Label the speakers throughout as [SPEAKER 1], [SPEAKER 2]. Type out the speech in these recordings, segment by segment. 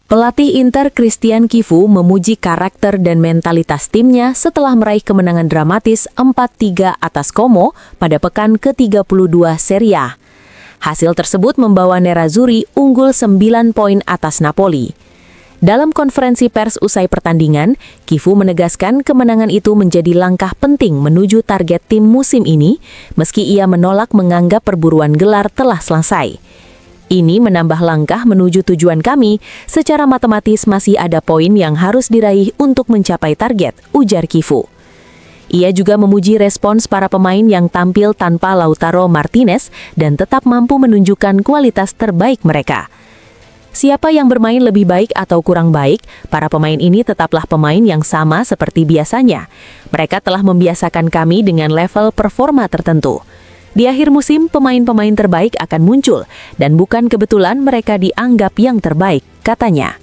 [SPEAKER 1] Pelatih Inter Christian Cifu memuji karakter dan mentalitas timnya setelah meraih kemenangan dramatis 4-3 atas Como pada pekan ke-32 Serie A. Hasil tersebut membawa Nerazzurri unggul 9 poin atas Napoli. Dalam konferensi pers usai pertandingan, Cifu menegaskan kemenangan itu menjadi langkah penting menuju target tim musim ini, meski ia menolak menganggap perburuan gelar telah selesai. Ini menambah langkah menuju tujuan kami, secara matematis masih ada poin yang harus diraih untuk mencapai target, ujar Cifu. Ia juga memuji respons para pemain yang tampil tanpa Lautaro Martinez dan tetap mampu menunjukkan kualitas terbaik mereka. Siapa yang bermain lebih baik atau kurang baik, para pemain ini tetaplah pemain yang sama seperti biasanya. Mereka telah membiasakan kami dengan level performa tertentu. Di akhir musim, pemain-pemain terbaik akan muncul, dan bukan kebetulan mereka dianggap yang terbaik, katanya.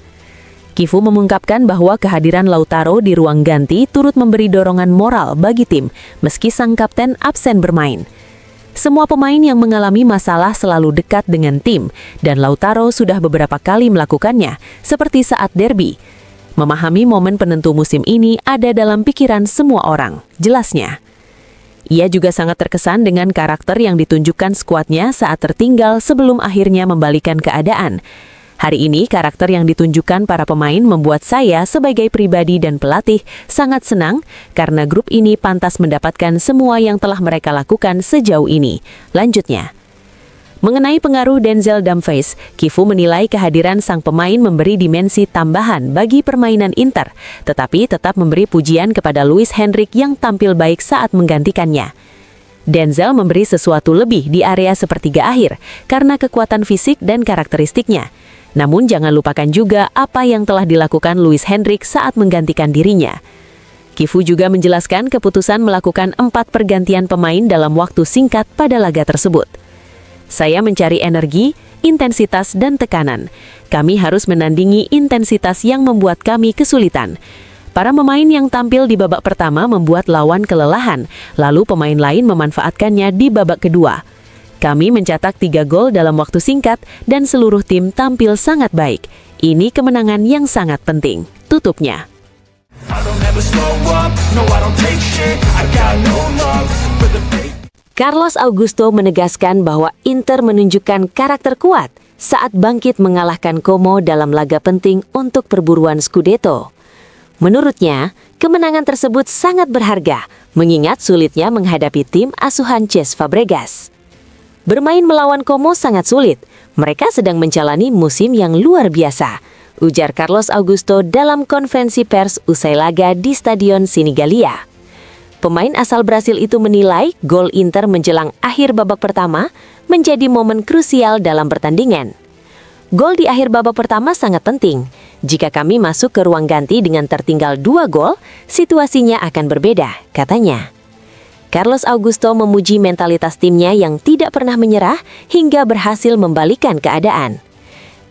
[SPEAKER 1] Cifu mengungkapkan bahwa kehadiran Lautaro di ruang ganti turut memberi dorongan moral bagi tim, meski sang kapten absen bermain. Semua pemain yang mengalami masalah selalu dekat dengan tim, dan Lautaro sudah beberapa kali melakukannya, seperti saat derby. Memahami momen penentu musim ini ada dalam pikiran semua orang, jelasnya. Ia juga sangat terkesan dengan karakter yang ditunjukkan skuadnya saat tertinggal sebelum akhirnya membalikan keadaan. Hari ini, karakter yang ditunjukkan para pemain membuat saya sebagai pribadi dan pelatih sangat senang karena grup ini pantas mendapatkan semua yang telah mereka lakukan sejauh ini. Lanjutnya. Mengenai pengaruh Denzel Dumfries, Cifu menilai kehadiran sang pemain memberi dimensi tambahan bagi permainan Inter, tetapi tetap memberi pujian kepada Luis Henrique yang tampil baik saat menggantikannya. Denzel memberi sesuatu lebih di area sepertiga akhir karena kekuatan fisik dan karakteristiknya. Namun jangan lupakan juga apa yang telah dilakukan Luis Henrique saat menggantikan dirinya. Cifu juga menjelaskan keputusan melakukan 4 pergantian pemain dalam waktu singkat pada laga tersebut. Saya mencari energi, intensitas, dan tekanan. Kami harus menandingi intensitas yang membuat kami kesulitan. Para pemain yang tampil di babak pertama membuat lawan kelelahan, lalu pemain lain memanfaatkannya di babak kedua. Kami mencetak 3 gol dalam waktu singkat dan seluruh tim tampil sangat baik. Ini kemenangan yang sangat penting, tutupnya. Carlos Augusto menegaskan bahwa Inter menunjukkan karakter kuat saat bangkit mengalahkan Como dalam laga penting untuk perburuan Scudetto. Menurutnya, kemenangan tersebut sangat berharga, mengingat sulitnya menghadapi tim asuhan Cesc Fabregas. Bermain melawan Como sangat sulit, mereka sedang menjalani musim yang luar biasa, ujar Carlos Augusto dalam konferensi pers usai laga di Stadion Sinigalia. Pemain asal Brasil itu menilai gol Inter menjelang akhir babak pertama menjadi momen krusial dalam pertandingan. Gol di akhir babak pertama sangat penting. Jika kami masuk ke ruang ganti dengan tertinggal 2 gol, situasinya akan berbeda, katanya. Carlos Augusto memuji mentalitas timnya yang tidak pernah menyerah hingga berhasil membalikan keadaan.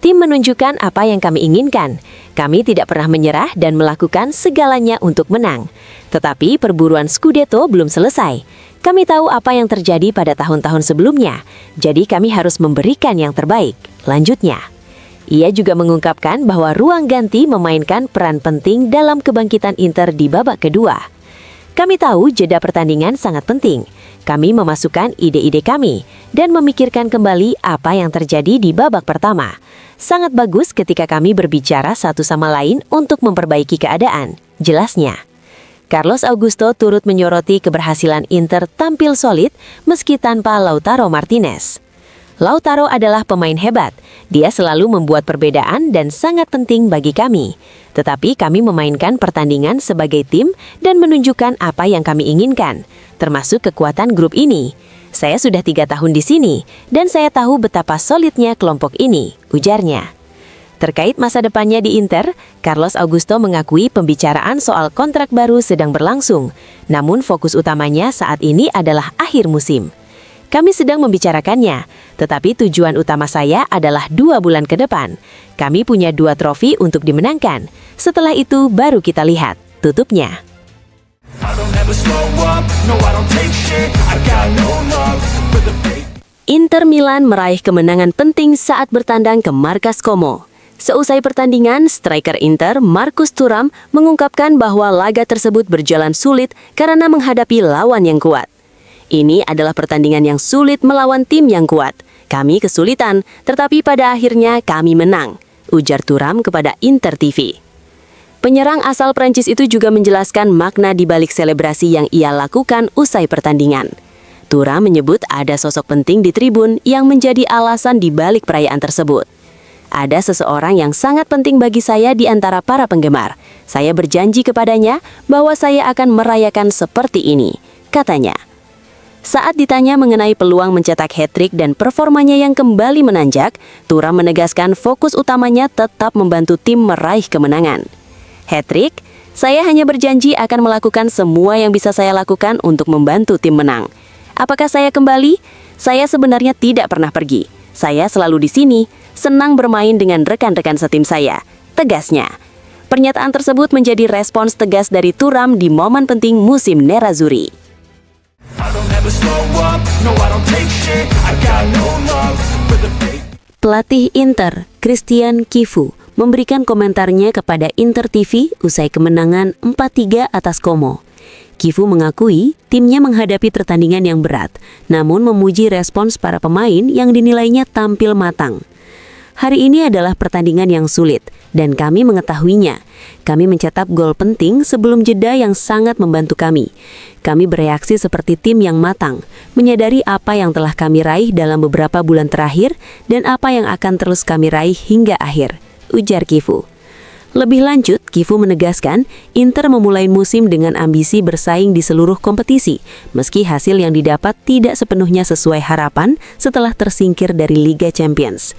[SPEAKER 1] Tim menunjukkan apa yang kami inginkan. Kami tidak pernah menyerah dan melakukan segalanya untuk menang. Tetapi perburuan Scudetto belum selesai. Kami tahu apa yang terjadi pada tahun-tahun sebelumnya, jadi kami harus memberikan yang terbaik. Lanjutnya, ia juga mengungkapkan bahwa ruang ganti memainkan peran penting dalam kebangkitan Inter di babak kedua. Kami tahu jeda pertandingan sangat penting. Kami memasukkan ide-ide kami dan memikirkan kembali apa yang terjadi di babak pertama. Sangat bagus ketika kami berbicara satu sama lain untuk memperbaiki keadaan, jelasnya. Carlos Augusto turut menyoroti keberhasilan Inter tampil solid meski tanpa Lautaro Martinez. Lautaro adalah pemain hebat. Dia selalu membuat perbedaan dan sangat penting bagi kami. Tetapi kami memainkan pertandingan sebagai tim dan menunjukkan apa yang kami inginkan, termasuk kekuatan grup ini. Saya sudah 3 tahun di sini, dan saya tahu betapa solidnya kelompok ini, ujarnya. Terkait masa depannya di Inter, Carlos Augusto mengakui pembicaraan soal kontrak baru sedang berlangsung, namun fokus utamanya saat ini adalah akhir musim. Kami sedang membicarakannya, tetapi tujuan utama saya adalah 2 bulan ke depan. Kami punya 2 trofi untuk dimenangkan. Setelah itu baru kita lihat, tutupnya. Inter Milan meraih kemenangan penting saat bertandang ke markas Como. Seusai pertandingan, striker Inter, Marcus Thuram, mengungkapkan bahwa laga tersebut berjalan sulit karena menghadapi lawan yang kuat. Ini adalah pertandingan yang sulit melawan tim yang kuat. Kami kesulitan, tetapi pada akhirnya kami menang, ujar Thuram kepada Inter TV. Penyerang asal Prancis itu juga menjelaskan makna di balik selebrasi yang ia lakukan usai pertandingan. Thuram menyebut ada sosok penting di tribun yang menjadi alasan di balik perayaan tersebut. Ada seseorang yang sangat penting bagi saya di antara para penggemar. Saya berjanji kepadanya bahwa saya akan merayakan seperti ini, katanya. Saat ditanya mengenai peluang mencetak hat-trick dan performanya yang kembali menanjak, Thuram menegaskan fokus utamanya tetap membantu tim meraih kemenangan. Hat-trick? Saya hanya berjanji akan melakukan semua yang bisa saya lakukan untuk membantu tim menang. Apakah saya kembali? Saya sebenarnya tidak pernah pergi. Saya selalu di sini, senang bermain dengan rekan-rekan setim saya, tegasnya. Pernyataan tersebut menjadi respons tegas dari Thuram di momen penting musim Nerazzurri. Pelatih Inter, Christian Chivu, memberikan komentarnya kepada Inter TV usai kemenangan 4-3 atas Como. Chivu mengakui timnya menghadapi pertandingan yang berat, namun memuji respons para pemain yang dinilainya tampil matang. Hari ini adalah pertandingan yang sulit, dan kami mengetahuinya. Kami mencetak gol penting sebelum jeda yang sangat membantu kami. Kami bereaksi seperti tim yang matang, menyadari apa yang telah kami raih dalam beberapa bulan terakhir dan apa yang akan terus kami raih hingga akhir, ujar Chivu. Lebih lanjut, Chivu menegaskan Inter memulai musim dengan ambisi bersaing di seluruh kompetisi, meski hasil yang didapat tidak sepenuhnya sesuai harapan setelah tersingkir dari Liga Champions.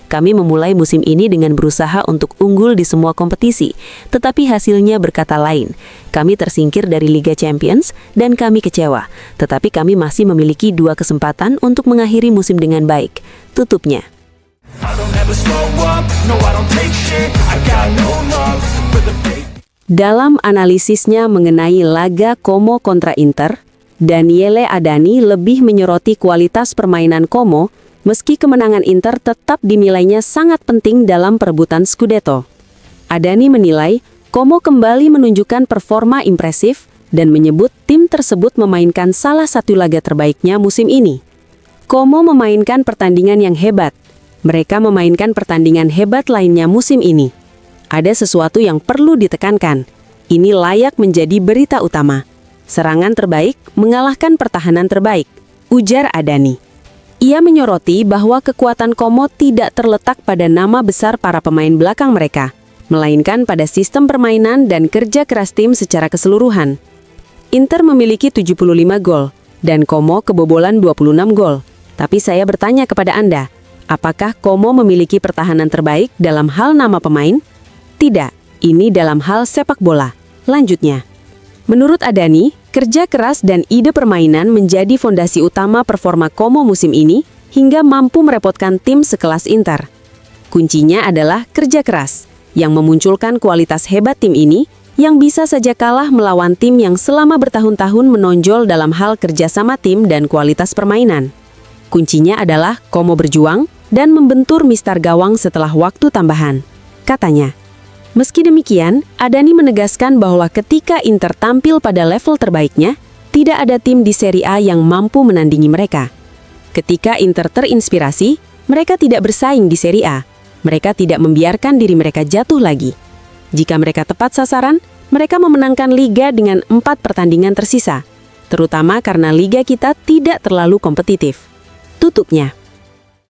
[SPEAKER 1] Kami memulai musim ini dengan berusaha untuk unggul di semua kompetisi, tetapi hasilnya berkata lain. Kami tersingkir dari Liga Champions dan kami kecewa, tetapi kami masih memiliki 2 kesempatan untuk mengakhiri musim dengan baik, tutupnya. Dalam analisisnya mengenai laga Como kontra Inter, Daniele Adani lebih menyoroti kualitas permainan Como, meski kemenangan Inter tetap dinilainya sangat penting dalam perebutan Scudetto. Adani menilai Como kembali menunjukkan performa impresif dan menyebut tim tersebut memainkan salah satu laga terbaiknya musim ini. Como memainkan pertandingan yang hebat. Mereka memainkan pertandingan hebat lainnya musim ini. Ada sesuatu yang perlu ditekankan. Ini layak menjadi berita utama. Serangan terbaik mengalahkan pertahanan terbaik, ujar Adani. Ia menyoroti bahwa kekuatan Como tidak terletak pada nama besar para pemain belakang mereka, melainkan pada sistem permainan dan kerja keras tim secara keseluruhan. Inter memiliki 75 gol, dan Como kebobolan 26 gol. Tapi saya bertanya kepada Anda, apakah Como memiliki pertahanan terbaik dalam hal nama pemain? Tidak, ini dalam hal sepak bola. Lanjutnya. Menurut Adani, kerja keras dan ide permainan menjadi fondasi utama performa Como musim ini hingga mampu merepotkan tim sekelas Inter. Kuncinya adalah kerja keras, yang memunculkan kualitas hebat tim ini yang bisa saja kalah melawan tim yang selama bertahun-tahun menonjol dalam hal kerjasama tim dan kualitas permainan. Kuncinya adalah Como berjuang dan membentur mistar gawang setelah waktu tambahan, katanya. Meski demikian, Adani menegaskan bahwa ketika Inter tampil pada level terbaiknya, tidak ada tim di Serie A yang mampu menandingi mereka. Ketika Inter terinspirasi, mereka tidak bersaing di Serie A. Mereka tidak membiarkan diri mereka jatuh lagi. Jika mereka tepat sasaran, mereka memenangkan liga dengan 4 pertandingan tersisa, terutama karena liga kita tidak terlalu kompetitif. Tutupnya.